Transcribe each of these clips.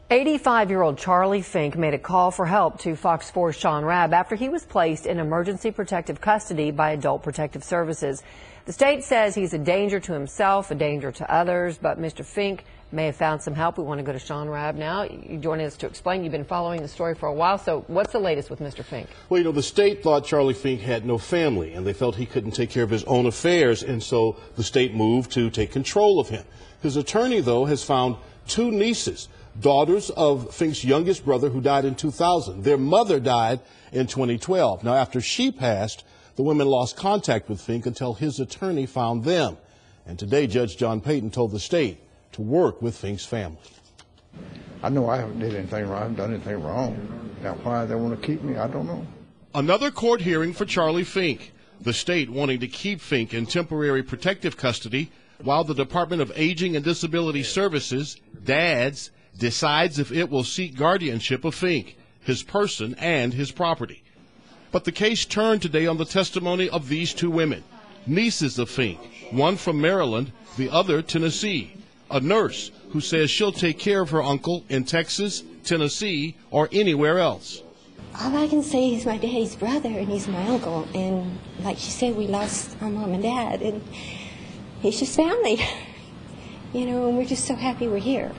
85-year-old Charlie Fink made a call for help to Fox 4's Sean Rabb after he was placed in emergency protective custody by Adult Protective Services. The state says he's a danger to himself, a danger to others, but Mr. Fink may have found some help. We want to go to Sean Rabb now. You join us to explain. You've been following the story for a while, so what's the latest with Mr. Fink? Well, the state thought Charlie Fink had no family, and they felt he couldn't take care of his own affairs, and so the state moved to take control of him. His attorney, though, has found two nieces, daughters of Fink's youngest brother, who died in 2000. Their mother died in 2012. Now, after she passed, the women lost contact with Fink until his attorney found them. And today, Judge John Payton told the state to work with Fink's family. I know I haven't did anything wrong, done anything wrong. Now, why they want to keep me, I don't know. Another court hearing for Charlie Fink. The state wanting to keep Fink in temporary protective custody while the Department of Aging and Disability Services, DADS, decides if it will seek guardianship of Fink, his person, and his property. But the case turned today on the testimony of these two women, nieces of Fink, one from Maryland, the other Tennessee, a nurse who says she'll take care of her uncle in Texas, Tennessee, or anywhere else. All I can say is my daddy's brother, and he's my uncle. And like she said, we lost our mom and dad, and he's just family. And we're just so happy we're here,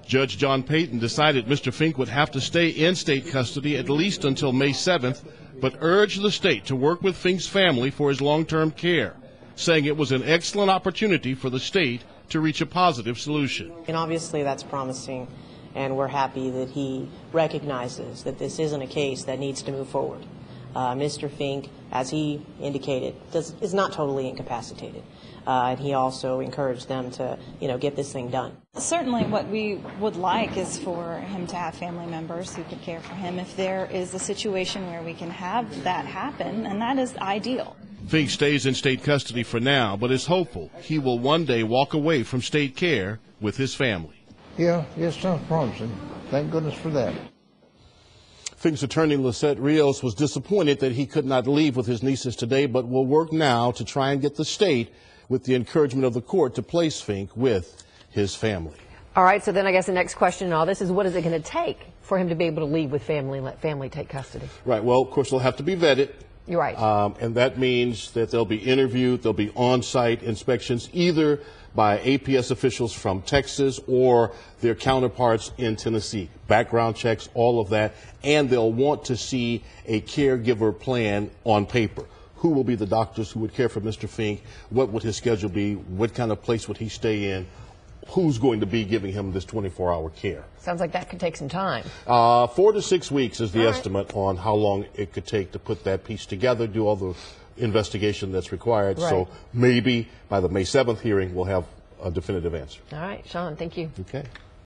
Judge John Payton decided Mr. Fink would have to stay in state custody at least until May 7th, but urged the state to work with Fink's family for his long-term care, saying it was an excellent opportunity for the state to reach a positive solution. And obviously that's promising, and we're happy that he recognizes that this isn't a case that needs to move forward. Mr. Fink, as he indicated, is not totally incapacitated. And he also encouraged them to, get this thing done. Certainly what we would like is for him to have family members who could care for him if there is a situation where we can have that happen, and that is ideal. Fink stays in state custody for now, but is hopeful he will one day walk away from state care with his family. Yeah, it sounds promising. Thank goodness for that. Fink's attorney, Lisette Rios, was disappointed that he could not leave with his nieces today, but will work now to try and get the state, with the encouragement of the court, to place Fink with his family. All right, so then I guess the next question in all this is, what is it going to take for him to be able to leave with family and let family take custody? Right, well, of course, they'll have to be vetted. You're right. And that means that they'll be interviewed, there'll be on-site inspections, either by APS officials from Texas or their counterparts in Tennessee. Background checks, all of that, and they'll want to see a caregiver plan on paper. Who will be the doctors who would care for Mr. Fink? What would his schedule be? What kind of place would he stay in? Who's going to be giving him this 24-hour care? Sounds like that could take some time. 4 to 6 weeks is the estimate on how long it could take to put that piece together, do all the investigation that's required. Right. So maybe by the May 7th hearing, we'll have a definitive answer. All right, Sean, thank you. Okay.